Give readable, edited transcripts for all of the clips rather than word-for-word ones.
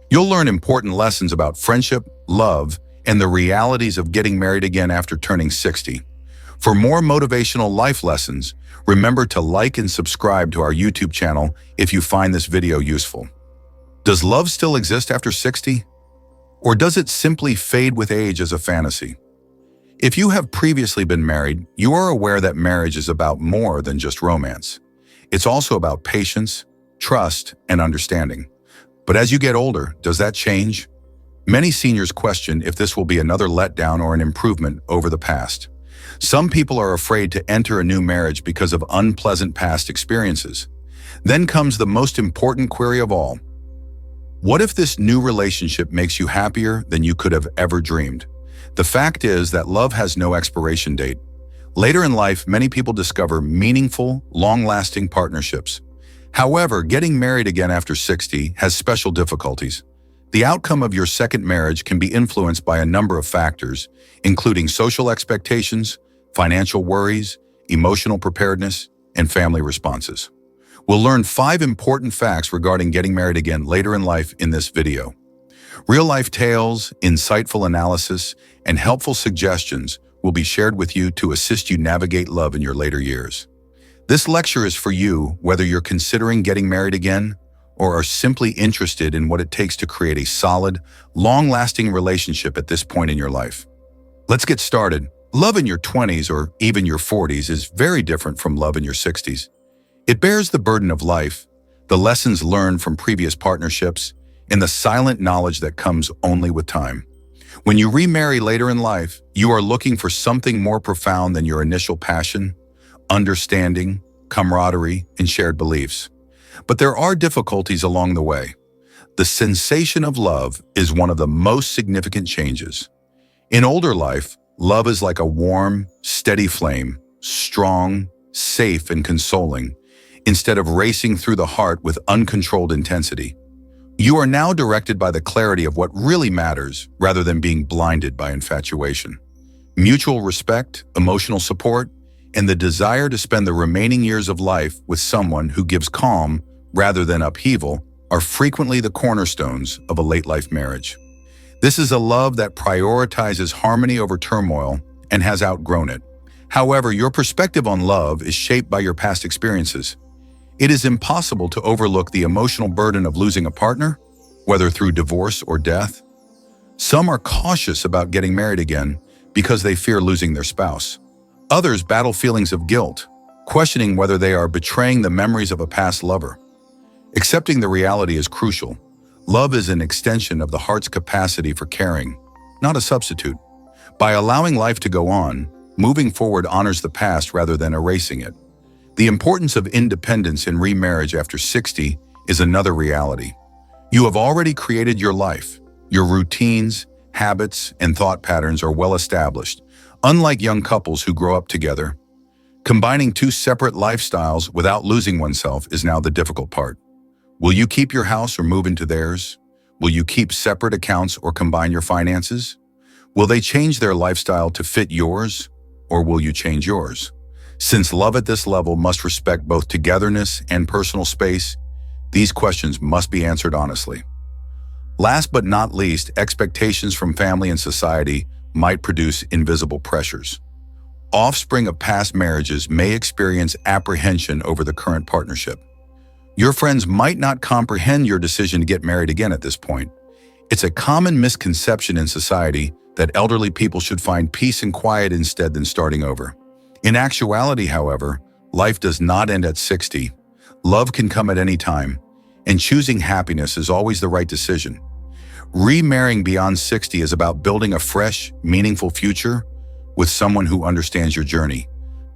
You'll learn important lessons about friendship, love, and the realities of getting married again after turning 60. For more motivational life lessons, remember to like and subscribe to our YouTube channel if you find this video useful. Does love still exist after 60? Or does it simply fade with age as a fantasy? If you have previously been married, you are aware that marriage is about more than just romance. It's also about patience, trust, and understanding. But as you get older, does that change? Many seniors question if this will be another letdown or an improvement over the past. Some people are afraid to enter a new marriage because of unpleasant past experiences. Then comes the most important query of all. What if this new relationship makes you happier than you could have ever dreamed? The fact is that love has no expiration date. Later in life, many people discover meaningful, long-lasting partnerships. However, getting married again after 60 has special difficulties. The outcome of your second marriage can be influenced by a number of factors, including social expectations, financial worries, emotional preparedness, and family responses. We'll learn 5 important facts regarding getting married again later in life in this video. Real-life tales, insightful analysis, and helpful suggestions will be shared with you to assist you navigate love in your later years. This lecture is for you whether you're considering getting married again or are simply interested in what it takes to create a solid, long-lasting relationship at this point in your life. Let's get started. Love in your 20s or even your 40s is very different from love in your 60s. It bears the burden of life, the lessons learned from previous partnerships, and the silent knowledge that comes only with time. When you remarry later in life, you are looking for something more profound than your initial passion, understanding, camaraderie, and shared beliefs. But there are difficulties along the way. The sensation of love is one of the most significant changes. In older life, love is like a warm, steady flame, strong, safe, and consoling, instead of racing through the heart with uncontrolled intensity. You are now directed by the clarity of what really matters rather than being blinded by infatuation. Mutual respect, emotional support, and the desire to spend the remaining years of life with someone who gives calm rather than upheaval are frequently the cornerstones of a late-life marriage. This is a love that prioritizes harmony over turmoil and has outgrown it. However, your perspective on love is shaped by your past experiences. It is impossible to overlook the emotional burden of losing a partner, whether through divorce or death. Some are cautious about getting married again because they fear losing their spouse. Others battle feelings of guilt, questioning whether they are betraying the memories of a past lover. Accepting the reality is crucial. Love is an extension of the heart's capacity for caring, not a substitute. By allowing life to go on, moving forward honors the past rather than erasing it. The importance of independence in remarriage after 60 is another reality. You have already created your life. Your routines, habits, and thought patterns are well established, unlike young couples who grow up together. Combining 2 separate lifestyles without losing oneself is now the difficult part. Will you keep your house or move into theirs? Will you keep separate accounts or combine your finances? Will they change their lifestyle to fit yours, or will you change yours? Since love at this level must respect both togetherness and personal space, these questions must be answered honestly. Last but not least, expectations from family and society might produce invisible pressures. Offspring of past marriages may experience apprehension over the current partnership. Your friends might not comprehend your decision to get married again at this point. It's a common misconception in society that elderly people should find peace and quiet instead than starting over. In actuality, however, life does not end at 60. Love can come at any time, and choosing happiness is always the right decision. Remarrying beyond 60 is about building a fresh, meaningful future with someone who understands your journey,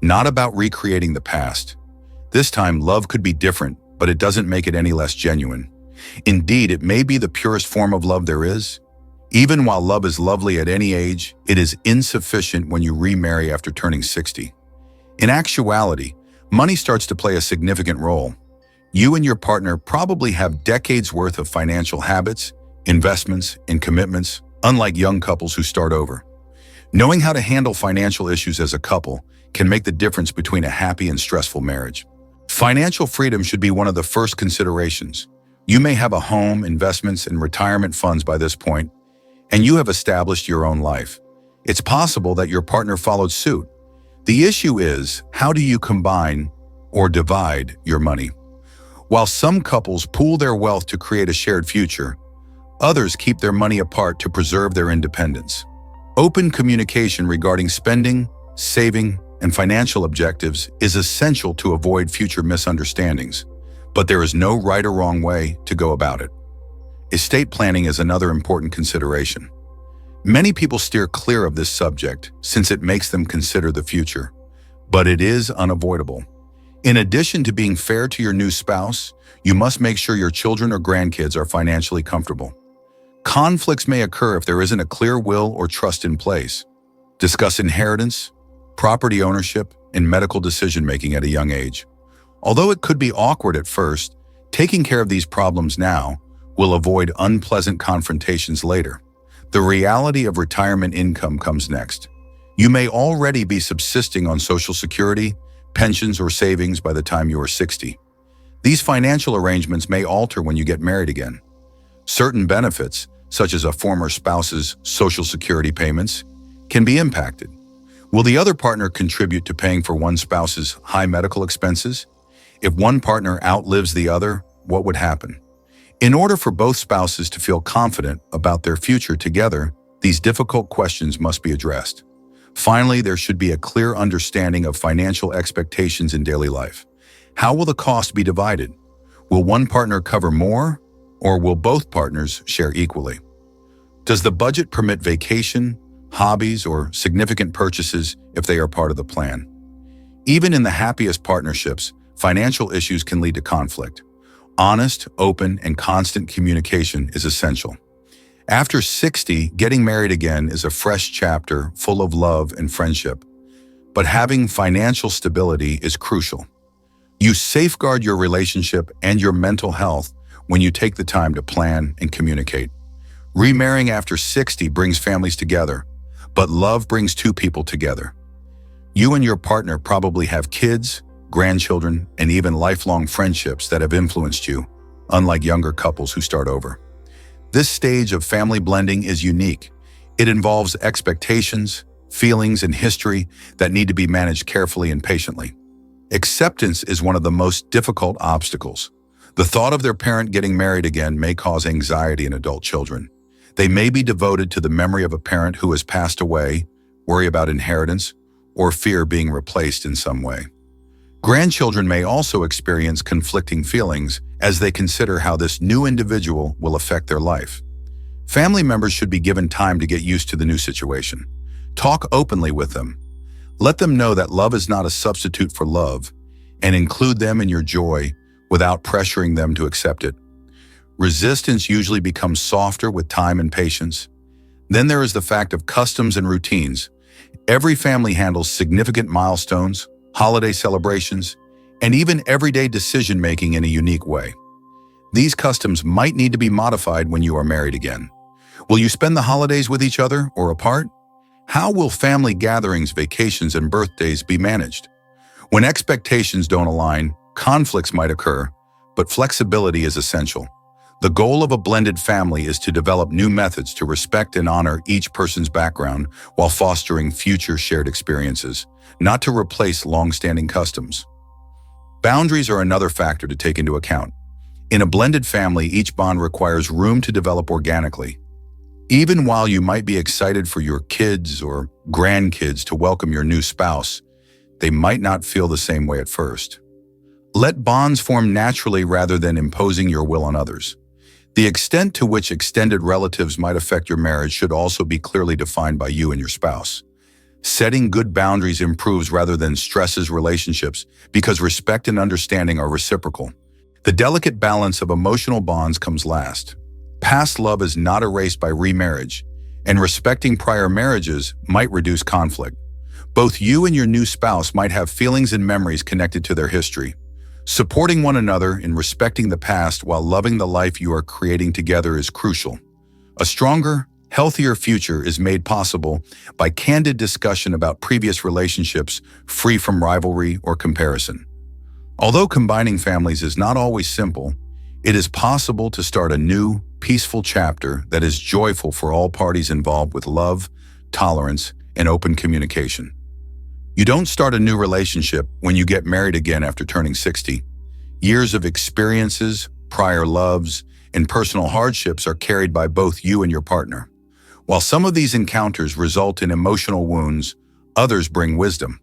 not about recreating the past. This time, love could be different, but it doesn't make it any less genuine. Indeed, it may be the purest form of love there is. Even while love is lovely at any age, it is insufficient when you remarry after turning 60. In actuality, money starts to play a significant role. You and your partner probably have decades worth of financial habits, investments, and commitments, unlike young couples who start over. Knowing how to handle financial issues as a couple can make the difference between a happy and stressful marriage. Financial freedom should be one of the first considerations. You may have a home, investments, and retirement funds by this point, and you have established your own life. It's possible that your partner followed suit. The issue is, how do you combine or divide your money? While some couples pool their wealth to create a shared future, others keep their money apart to preserve their independence. Open communication regarding spending, saving, and financial objectives is essential to avoid future misunderstandings, but there is no right or wrong way to go about it. Estate planning is another important consideration. Many people steer clear of this subject since it makes them consider the future, but it is unavoidable. In addition to being fair to your new spouse, you must make sure your children or grandkids are financially comfortable. Conflicts may occur if there isn't a clear will or trust in place. Discuss inheritance, property ownership, and medical decision-making at a young age. Although it could be awkward at first, taking care of these problems now will avoid unpleasant confrontations later. The reality of retirement income comes next. You may already be subsisting on Social Security, pensions, or savings by the time you are 60. These financial arrangements may alter when you get married again. Certain benefits, such as a former spouse's Social Security payments, can be impacted. Will the other partner contribute to paying for one spouse's high medical expenses? If one partner outlives the other, what would happen? In order for both spouses to feel confident about their future together, these difficult questions must be addressed. Finally, there should be a clear understanding of financial expectations in daily life. How will the cost be divided? Will one partner cover more, or will both partners share equally? Does the budget permit vacation, hobbies, or significant purchases if they are part of the plan? Even in the happiest partnerships, financial issues can lead to conflict. Honest, open, and constant communication is essential. After 60, getting married again is a fresh chapter full of love and friendship. But having financial stability is crucial. You safeguard your relationship and your mental health when you take the time to plan and communicate. Remarrying after 60 brings families together, but love brings two people together. You and your partner probably have kids, grandchildren, and even lifelong friendships that have influenced you, unlike younger couples who start over. This stage of family blending is unique. It involves expectations, feelings, and history that need to be managed carefully and patiently. Acceptance is one of the most difficult obstacles. The thought of their parent getting married again may cause anxiety in adult children. They may be devoted to the memory of a parent who has passed away, worry about inheritance, or fear being replaced in some way. Grandchildren may also experience conflicting feelings as they consider how this new individual will affect their life. Family members should be given time to get used to the new situation. Talk openly with them. Let them know that love is not a substitute for love, and include them in your joy without pressuring them to accept it. Resistance usually becomes softer with time and patience. Then there is the fact of customs and routines. Every family handles significant milestones, holiday celebrations, and even everyday decision-making in a unique way. These customs might need to be modified when you are married again. Will you spend the holidays with each other or apart? How will family gatherings, vacations, and birthdays be managed? When expectations don't align, conflicts might occur, but flexibility is essential. The goal of a blended family is to develop new methods to respect and honor each person's background while fostering future shared experiences, not to replace long-standing customs. Boundaries are another factor to take into account. In a blended family, each bond requires room to develop organically. Even while you might be excited for your kids or grandkids to welcome your new spouse, they might not feel the same way at first. Let bonds form naturally rather than imposing your will on others. The extent to which extended relatives might affect your marriage should also be clearly defined by you and your spouse. Setting good boundaries improves rather than stresses relationships because respect and understanding are reciprocal. The delicate balance of emotional bonds comes last. Past love is not erased by remarriage, and respecting prior marriages might reduce conflict. Both you and your new spouse might have feelings and memories connected to their history. Supporting one another in respecting the past while loving the life you are creating together is crucial. A stronger, healthier future is made possible by candid discussion about previous relationships free from rivalry or comparison. Although combining families is not always simple, It is possible to start a new, peaceful chapter that is joyful for all parties involved with love, tolerance, and open communication. You don't start a new relationship when you get married again after turning 60. Years of experiences, prior loves, and personal hardships are carried by both you and your partner. While some of these encounters result in emotional wounds, others bring wisdom.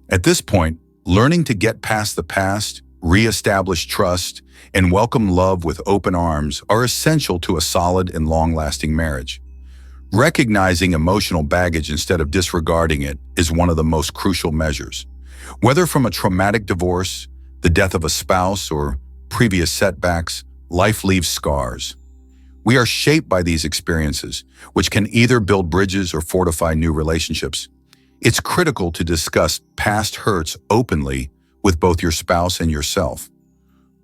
At this point, learning to get past the past, re-establish trust, and welcome love with open arms are essential to a solid and long-lasting marriage. Recognizing emotional baggage instead of disregarding it is one of the most crucial measures. Whether from a traumatic divorce, the death of a spouse, or previous setbacks, life leaves scars. We are shaped by these experiences, which can either build bridges or fortify new relationships. It's critical to discuss past hurts openly with both your spouse and yourself.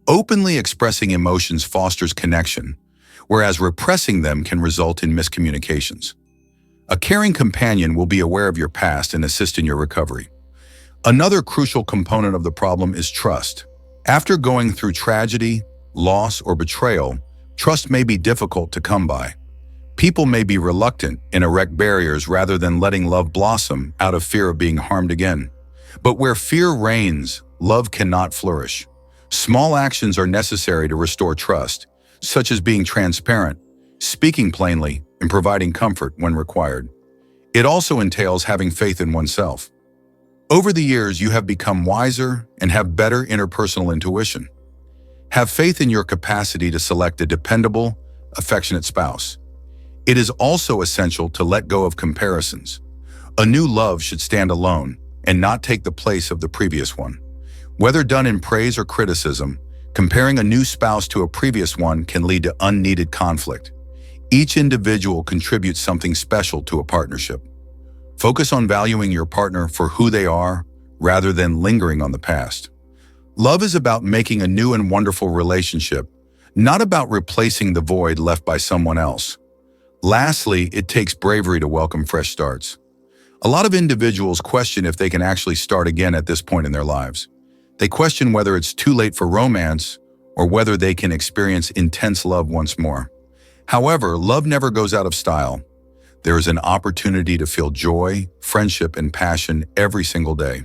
Openly expressing emotions fosters connection, whereas repressing them can result in miscommunications. A caring companion will be aware of your past and assist in your recovery. Another crucial component of the problem is trust. After going through tragedy, loss, or betrayal, trust may be difficult to come by. People may be reluctant and erect barriers rather than letting love blossom out of fear of being harmed again. But where fear reigns, love cannot flourish. Small actions are necessary to restore trust, such as being transparent, speaking plainly, and providing comfort when required. It also entails having faith in oneself. Over the years, you have become wiser and have better interpersonal intuition. Have faith in your capacity to select a dependable, affectionate spouse. It is also essential to let go of comparisons. A new love should stand alone and not take the place of the previous one. Whether done in praise or criticism, comparing a new spouse to a previous one can lead to unneeded conflict. Each individual contributes something special to a partnership. Focus on valuing your partner for who they are rather than lingering on the past. Love is about making a new and wonderful relationship, not about replacing the void left by someone else. Lastly, it takes bravery to welcome fresh starts. A lot of individuals question if they can actually start again at this point in their lives. They question whether it's too late for romance or whether they can experience intense love once more. However, love never goes out of style. There is an opportunity to feel joy, friendship, and passion every single day.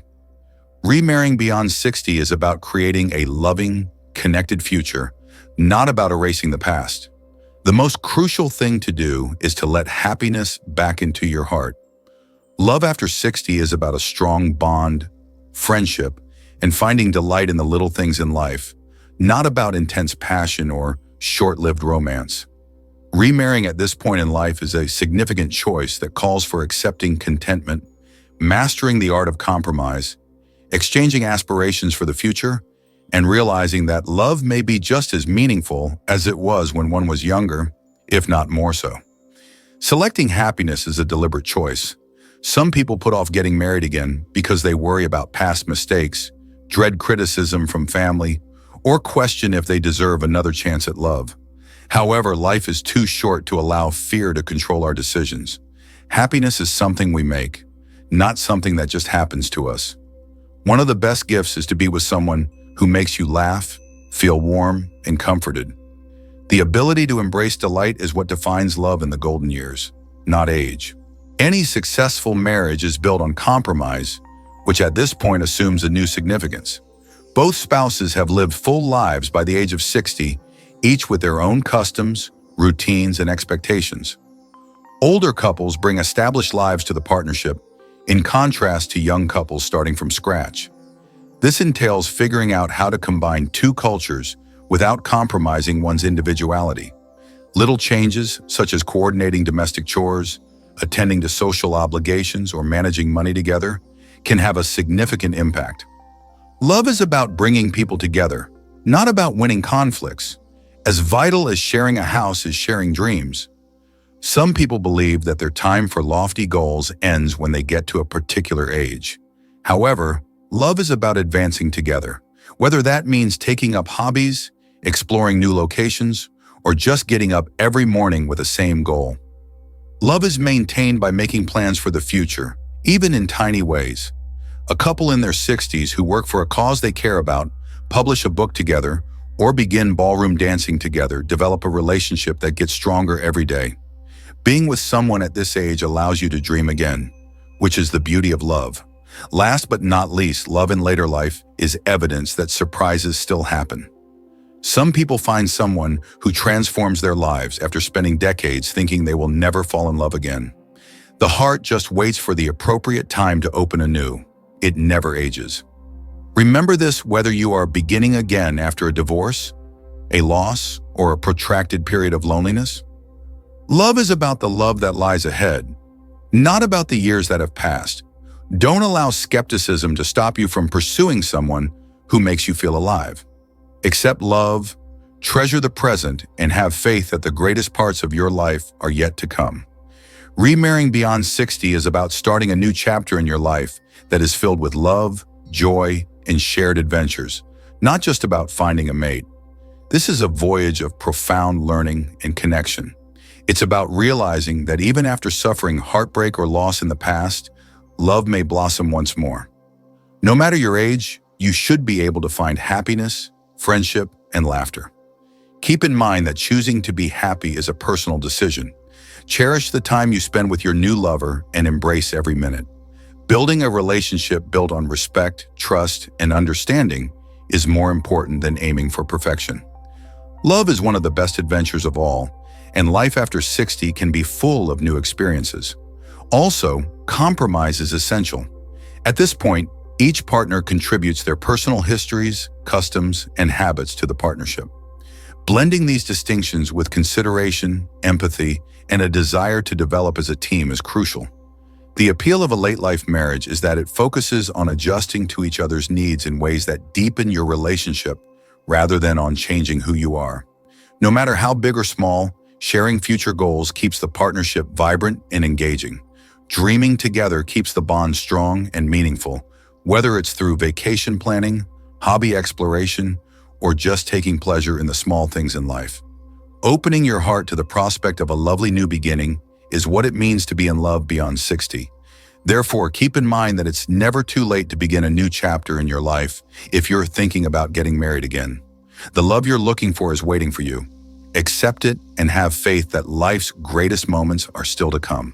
Remarrying beyond 60 is about creating a loving, connected future, not about erasing the past. The most crucial thing to do is to let happiness back into your heart. Love after 60 is about a strong bond, friendship, and finding delight in the little things in life, not about intense passion or short-lived romance. Remarrying at this point in life is a significant choice that calls for accepting contentment, mastering the art of compromise, exchanging aspirations for the future, and realizing that love may be just as meaningful as it was when one was younger, if not more so. Selecting happiness is a deliberate choice. Some people put off getting married again because they worry about past mistakes, dread criticism from family, or question if they deserve another chance at love. However, life is too short to allow fear to control our decisions. Happiness is something we make, not something that just happens to us. One of the best gifts is to be with someone who makes you laugh, feel warm, and comforted. The ability to embrace delight is what defines love in the golden years, not age. Any successful marriage is built on compromise, which at this point assumes a new significance. Both spouses have lived full lives by the age of 60, each with their own customs, routines, and expectations. Older couples bring established lives to the partnership, in contrast to young couples starting from scratch. This entails figuring out how to combine two cultures without compromising one's individuality. Little changes, such as coordinating domestic chores, attending to social obligations, or managing money together, can have a significant impact. Love is about bringing people together, not about winning conflicts. As vital as sharing a house is sharing dreams. Some people believe that their time for lofty goals ends when they get to a particular age. However, love is about advancing together, whether that means taking up hobbies, exploring new locations, or just getting up every morning with the same goal. Love is maintained by making plans for the future, even in tiny ways. A couple in their 60s who work for a cause they care about, publish a book together, or begin ballroom dancing together, develop a relationship that gets stronger every day. Being with someone at this age allows you to dream again, which is the beauty of love. Last but not least, love in later life is evidence that surprises still happen. Some people find someone who transforms their lives after spending decades thinking they will never fall in love again. The heart just waits for the appropriate time to open anew. It never ages. Remember this whether you are beginning again after a divorce, a loss, or a protracted period of loneliness. Love is about the love that lies ahead, not about the years that have passed. Don't allow skepticism to stop you from pursuing someone who makes you feel alive. Accept love, treasure the present, and have faith that the greatest parts of your life are yet to come. Remarrying beyond 60 is about starting a new chapter in your life that is filled with love, joy, and shared adventures, not just about finding a mate. This is a voyage of profound learning and connection. It's about realizing that even after suffering heartbreak or loss in the past, love may blossom once more. No matter your age, you should be able to find happiness, friendship, and laughter. Keep in mind that choosing to be happy is a personal decision. Cherish the time you spend with your new lover and embrace every minute. Building a relationship built on respect, trust, and understanding is more important than aiming for perfection. Love is one of the best adventures of all, and life after 60 can be full of new experiences. Also, compromise is essential. At this point, each partner contributes their personal histories, customs, and habits to the partnership. Blending these distinctions with consideration, empathy, and a desire to develop as a team is crucial. The appeal of a late-life marriage is that it focuses on adjusting to each other's needs in ways that deepen your relationship rather than on changing who you are. No matter how big or small, sharing future goals keeps the partnership vibrant and engaging. Dreaming together keeps the bond strong and meaningful, whether it's through vacation planning, hobby exploration, or just taking pleasure in the small things in life. Opening your heart to the prospect of a lovely new beginning is what it means to be in love beyond 60. Therefore, keep in mind that it's never too late to begin a new chapter in your life if you're thinking about getting married again. The love you're looking for is waiting for you. Accept it and have faith that life's greatest moments are still to come.